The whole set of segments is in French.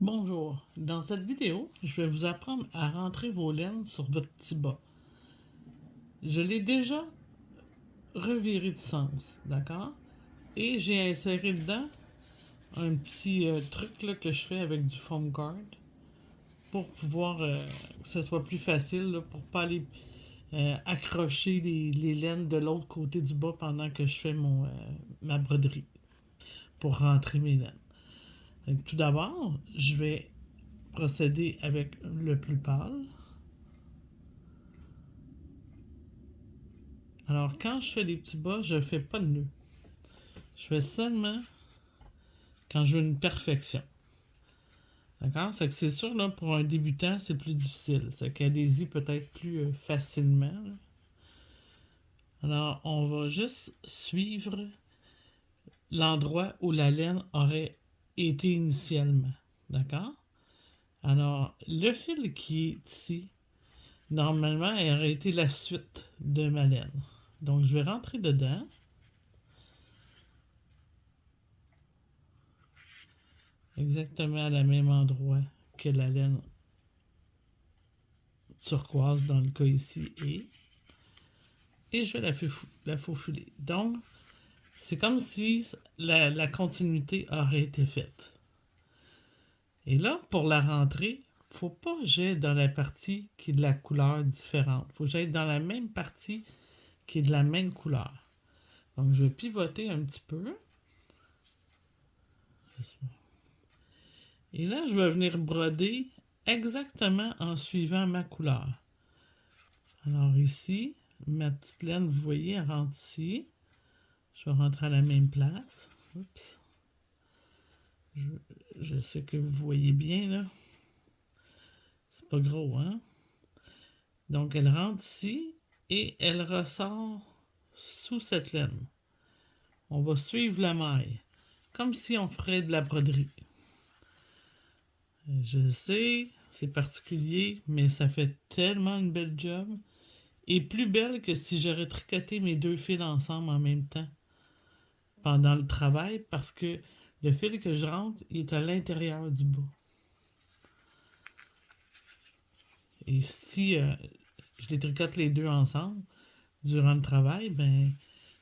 Bonjour, dans cette vidéo, je vais vous apprendre à rentrer vos laines sur votre petit bas. Je l'ai déjà reviré de sens, d'accord? Et j'ai inséré dedans un petit truc là, que je fais avec du foam card pour pouvoir que ce soit plus facile, là, pour pas aller accrocher les laines de l'autre côté du bas pendant que je fais ma broderie pour rentrer mes laines. Donc, tout d'abord, je vais procéder avec le plus pâle. Alors, quand je fais des petits bas, je ne fais pas de nœud. Je fais seulement quand je veux une perfection. D'accord? C'est que c'est sûr, là, pour un débutant, c'est plus difficile. C'est qu'allez-y peut-être plus facilement. Là. Alors, on va juste suivre l'endroit où la laine aurait été initialement. D'accord? Alors, le fil qui est ici, normalement, il aurait été la suite de ma laine. Donc, je vais rentrer dedans. Exactement à la même endroit que la laine turquoise dans le cas ici et je vais la faufiler. Donc, c'est comme si la continuité aurait été faite. Et là, pour la rentrée, faut pas que j'aille dans la partie qui est de la couleur différente. Faut que j'aille dans la même partie qui est de la même couleur. Donc, je vais pivoter un petit peu. Et là, je vais venir broder exactement en suivant ma couleur. Alors ici, ma petite laine, vous voyez, elle rentre ici. Je vais rentrer à la même place. Oups. Je sais que vous voyez bien, là. C'est pas gros, hein? Donc, elle rentre ici et elle ressort sous cette laine. On va suivre la maille, comme si on ferait de la broderie. Je sais, c'est particulier, mais ça fait tellement une belle job. Et plus belle que si j'aurais tricoté mes deux fils ensemble en même temps pendant le travail, parce que le fil que je rentre, il est à l'intérieur du bas. Et si je les tricote les deux ensemble durant le travail, ben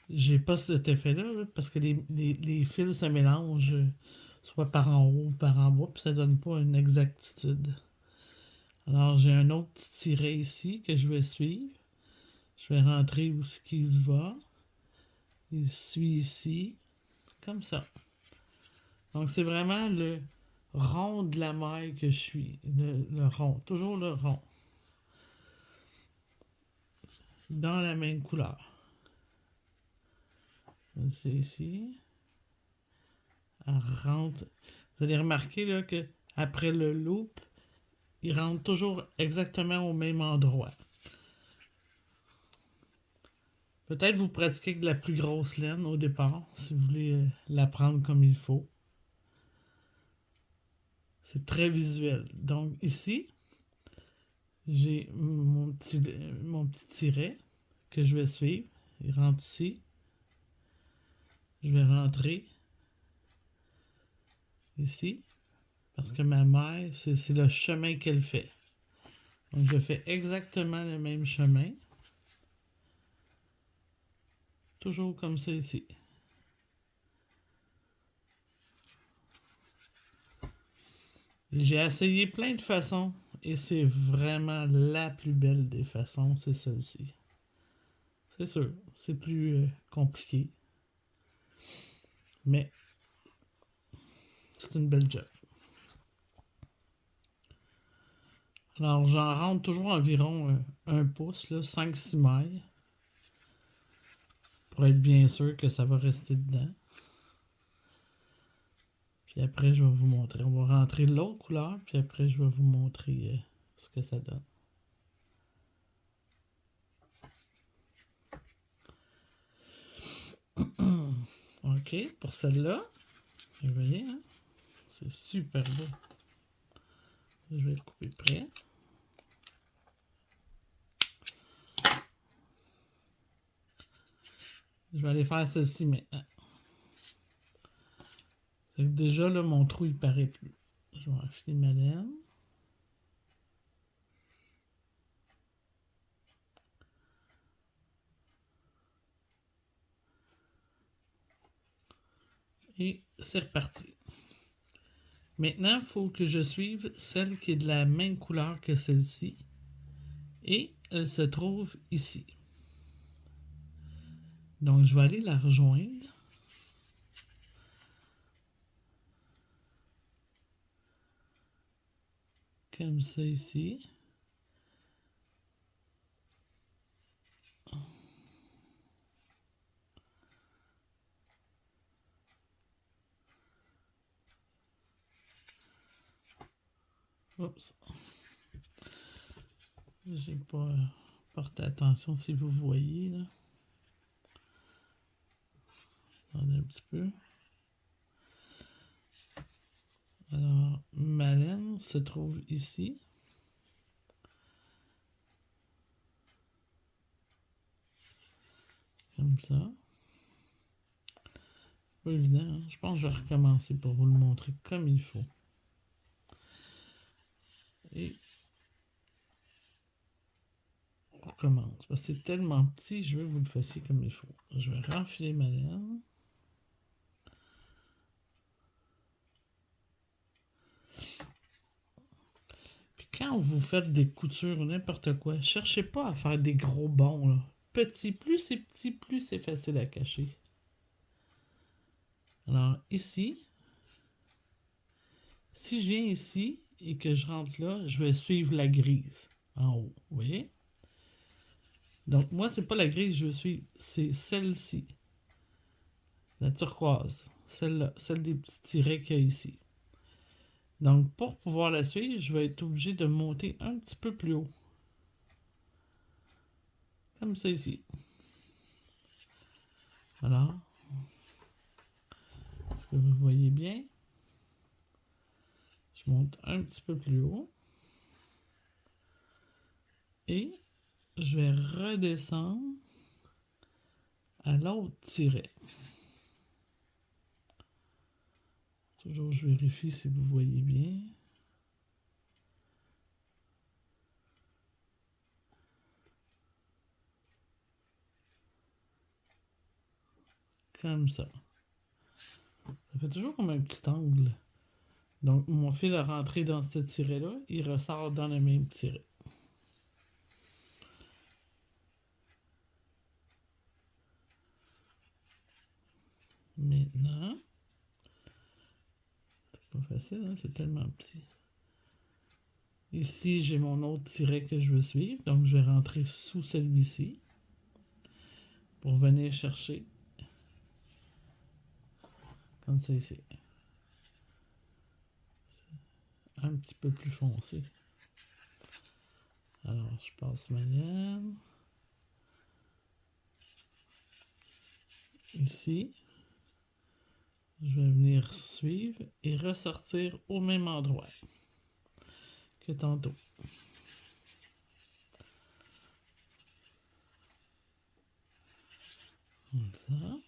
j'ai pas cet effet-là là, parce que les fils se mélangent soit par en haut ou par en bas, puis ça donne pas une exactitude. Alors j'ai un autre petit tiret ici que je vais suivre. Je vais rentrer où ce qu'il va. Il suit ici, comme ça. Donc c'est vraiment le rond de la maille que je suis. Le rond, toujours le rond. Dans la même couleur. C'est ici. Elle rentre. Vous allez remarquer là, que après le loop, il rentre toujours exactement au même endroit. Peut-être vous pratiquez avec de la plus grosse laine au départ, si vous voulez la prendre comme il faut. C'est très visuel. Donc ici, j'ai mon petit tiret que je vais suivre. Il rentre ici. Je vais rentrer ici. Parce que ma mère, c'est le chemin qu'elle fait. Donc je fais exactement le même chemin. Toujours comme ça ici. J'ai essayé plein de façons et c'est vraiment la plus belle des façons, c'est celle-ci. C'est sûr, c'est plus compliqué, mais c'est une belle job. Alors j'en rentre toujours environ 1 pouce, 5-6 mailles, pour être bien sûr que ça va rester dedans. Puis après, je vais vous montrer. On va rentrer l'autre couleur, puis après, je vais vous montrer ce que ça donne. Ok, pour celle-là, vous voyez, hein? C'est super beau. Je vais le couper près. Je vais aller faire celle-ci maintenant. Fait que déjà, là, mon trou, il paraît plus. Je vais enfiler ma laine. Et c'est reparti. Maintenant, il faut que je suive celle qui est de la même couleur que celle-ci. Et elle se trouve ici. Donc, je vais aller la rejoindre. Comme ça ici. Oups. J'ai pas porté attention si vous voyez là. Attendez un petit peu. Alors, ma laine se trouve ici. Comme ça. C'est pas évident, hein? Je pense que je vais recommencer pour vous le montrer comme il faut. Et on recommence. Parce que c'est tellement petit, je veux que vous le fassiez comme il faut. Je vais renfiler ma laine. Puis quand vous faites des coutures ou n'importe quoi, cherchez pas à faire des gros bonds, là. Petit, plus c'est petit, plus c'est facile à cacher. Alors ici, si je viens ici et que je rentre là, je vais suivre la grise en haut. Vous voyez? Donc moi, c'est pas la grise que je veux suivre, c'est celle-ci. La turquoise. Celle-là, celle des petits tirets qu'il y a ici. Donc pour pouvoir la suivre, je vais être obligé de monter un petit peu plus haut. Comme ça ici. Alors, est-ce que vous voyez bien? Je monte un petit peu plus haut. Et je vais redescendre à l'autre tiret. Toujours, je vérifie si vous voyez bien. Comme ça. Ça fait toujours comme un petit angle. Donc, mon fil a rentré dans ce tiret-là, il ressort dans le même tiret. Maintenant, c'est pas facile, hein? C'est tellement petit. Ici, j'ai mon autre tiret que je veux suivre, donc je vais rentrer sous celui-ci pour venir chercher comme ça ici. Un petit peu plus foncé. Alors, je passe ma laine. Ici, je vais venir suivre et ressortir au même endroit que tantôt. Comme ça.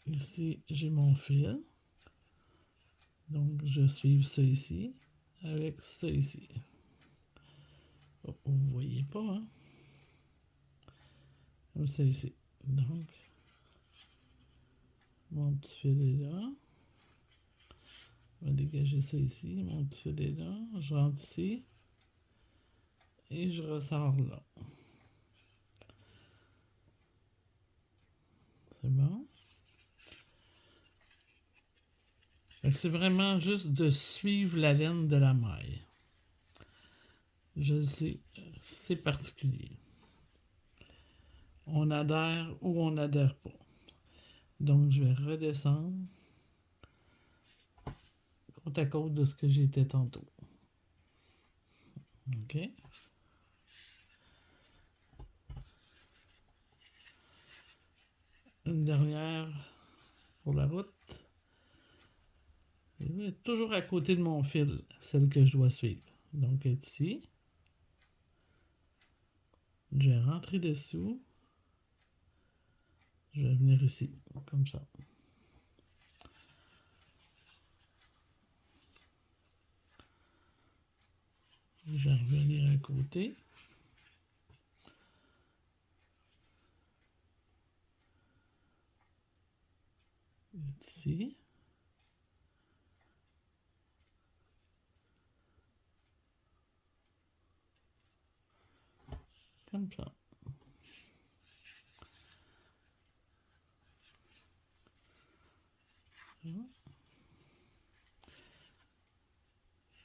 Ici, j'ai mon fil. Donc, je suive ça ici avec ça ici. Oh, vous ne voyez pas, hein? Comme ça ici. Donc, mon petit fil est là. On va dégager ça ici. Mon petit fil est là. Je rentre ici. Et je ressors là. C'est bon? C'est vraiment juste de suivre la laine de la maille. Je le sais, c'est particulier. On adhère ou on n'adhère pas. Donc, je vais redescendre côte à côte de ce que j'étais tantôt. OK. Une dernière pour la route. Je vais être toujours à côté de mon fil, celle que je dois suivre. Donc, être ici. Je vais rentrer dessous. Je vais venir ici, comme ça. Je vais revenir à côté. Ici. Comme ça.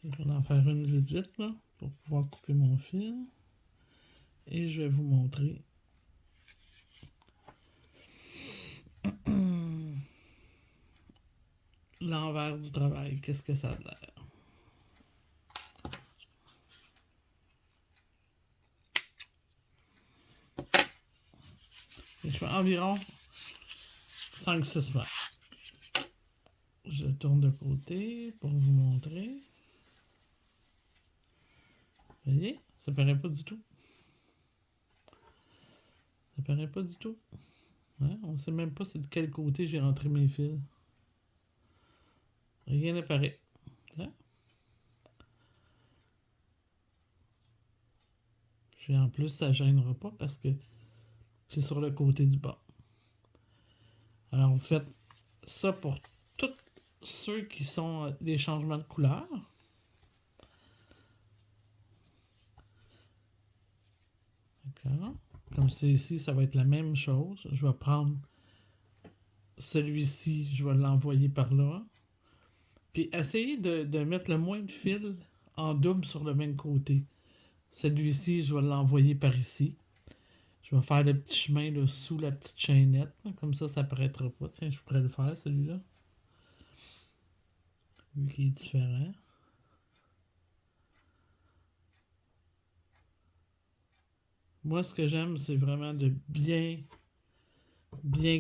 Je vais en faire une vite là, pour pouvoir couper mon fil. Et je vais vous montrer l'envers du travail. Qu'est-ce que ça a l'air? Je fais environ 5-6 mètres. Je tourne de côté pour vous montrer. Vous voyez? Ça paraît pas du tout. Ça paraît pas du tout. Hein? On sait même pas c'est de quel côté j'ai rentré mes fils. Rien n'apparaît. Hein? Puis en plus, ça gênera pas parce que c'est sur le côté du bas. Alors, vous faites ça pour tous ceux qui sont des changements de couleur. D'accord. Comme c'est ici, ça va être la même chose. Je vais prendre celui-ci, je vais l'envoyer par là. Puis essayez de mettre le moins de fils en double sur le même côté. Celui-ci, je vais l'envoyer par ici. Je vais faire le petit chemin là, sous la petite chaînette. Là, comme ça ne paraîtra pas. Tiens, je pourrais le faire, celui-là. Vu qu'il est différent. Moi, ce que j'aime, c'est vraiment de bien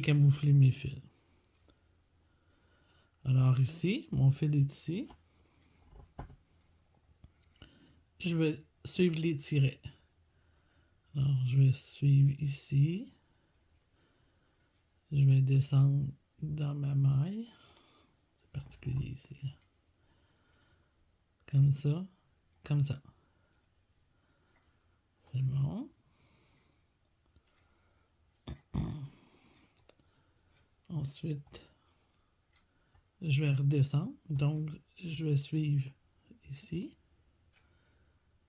camoufler mes fils. Alors ici, mon fil est ici. Je vais suivre les tirets. Alors, je vais suivre ici. Je vais descendre dans ma maille. C'est particulier ici. Comme ça. Comme ça. C'est bon. Ensuite, je vais redescendre. Donc, je vais suivre ici.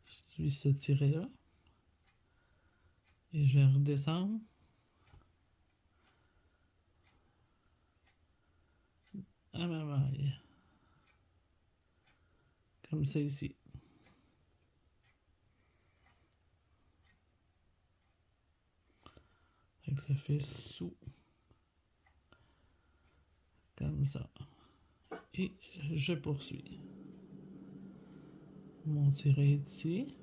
Je suis ce tiret-là. Et je vais redescendre. À ma maille. Comme ça ici. Fait que ça fait sous. Comme ça. Et je poursuis. Mon tiret est ici.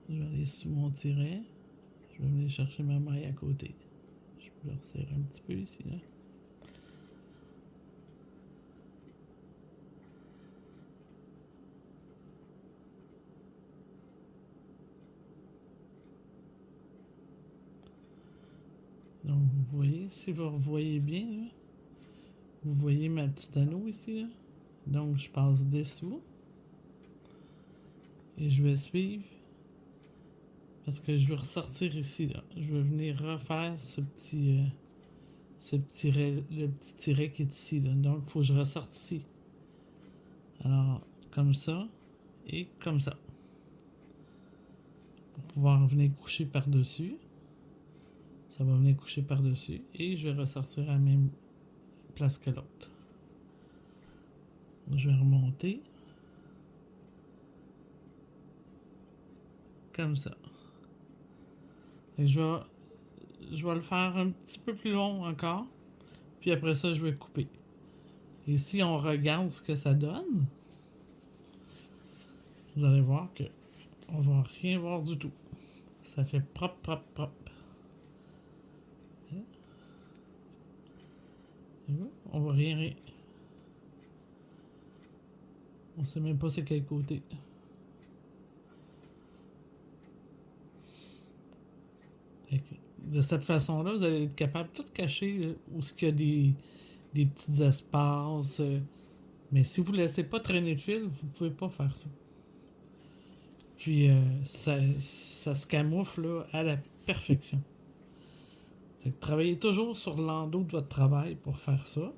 Je vais aller sous mon tiret. Je vais venir chercher ma maille à côté. Je peux le resserrer un petit peu ici. Là. Donc, vous voyez, si vous voyez bien, là, vous voyez ma petite anneau ici. Là. Donc, je passe dessous. Et je vais suivre. Parce que je vais ressortir ici. Là. Je vais venir refaire le petit tiret qui est ici. Là. Donc, il faut que je ressorte ici. Alors, comme ça. Et comme ça. Pour pouvoir venir coucher par-dessus. Ça va venir coucher par-dessus. Et je vais ressortir à la même place que l'autre. Je vais remonter. Comme ça. Et je vais le faire un petit peu plus long encore. Puis après ça, je vais couper. Et si on regarde ce que ça donne, vous allez voir que on va rien voir du tout. Ça fait propre, propre, propre. On voit rien. On sait même pas c'est quel côté. De cette façon-là, vous allez être capable de tout cacher là, où il y a des petits espaces. Mais si vous ne laissez pas traîner le fil, vous ne pouvez pas faire ça. Puis ça se camoufle là, à la perfection. Fait que travaillez toujours sur l'endos de votre travail pour faire ça.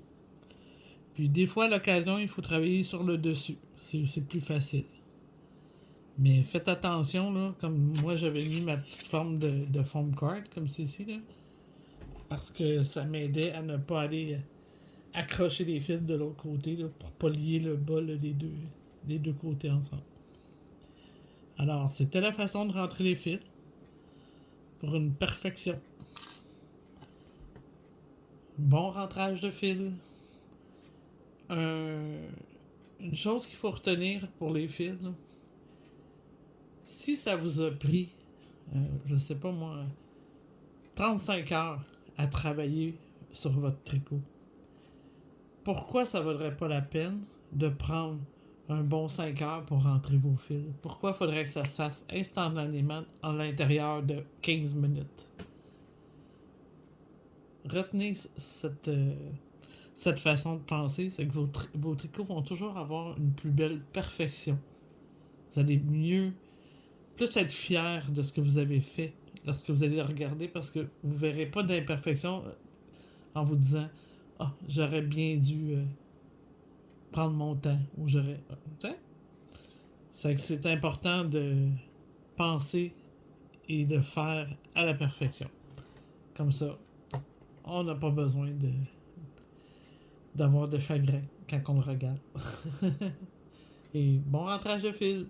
Puis des fois, à l'occasion, il faut travailler sur le dessus. C'est plus facile. Mais faites attention, là, comme moi j'avais mis ma petite forme de foam card, comme ceci, là, parce que ça m'aidait à ne pas aller accrocher les fils de l'autre côté, là, pour pas lier le bas là, les deux côtés ensemble. Alors, c'était la façon de rentrer les fils pour une perfection. Bon rentrage de fils. Une chose qu'il faut retenir pour les fils, là, si ça vous a pris, je sais pas moi, 35 heures à travailler sur votre tricot, pourquoi ça vaudrait pas la peine de prendre un bon 5 heures pour rentrer vos fils? Pourquoi faudrait que ça se fasse instantanément en l'intérieur de 15 minutes? Retenez cette façon de penser, c'est que vos tricots vont toujours avoir une plus belle perfection. Vous allez plus être fier de ce que vous avez fait lorsque vous allez le regarder, parce que vous verrez pas d'imperfection en vous disant « Ah, j'aurais bien dû prendre mon temps » ou « j'aurais... » C'est important de penser et de faire à la perfection. Comme ça, on n'a pas besoin d'avoir de chagrin quand on le regarde. Et bon rentrage de fil!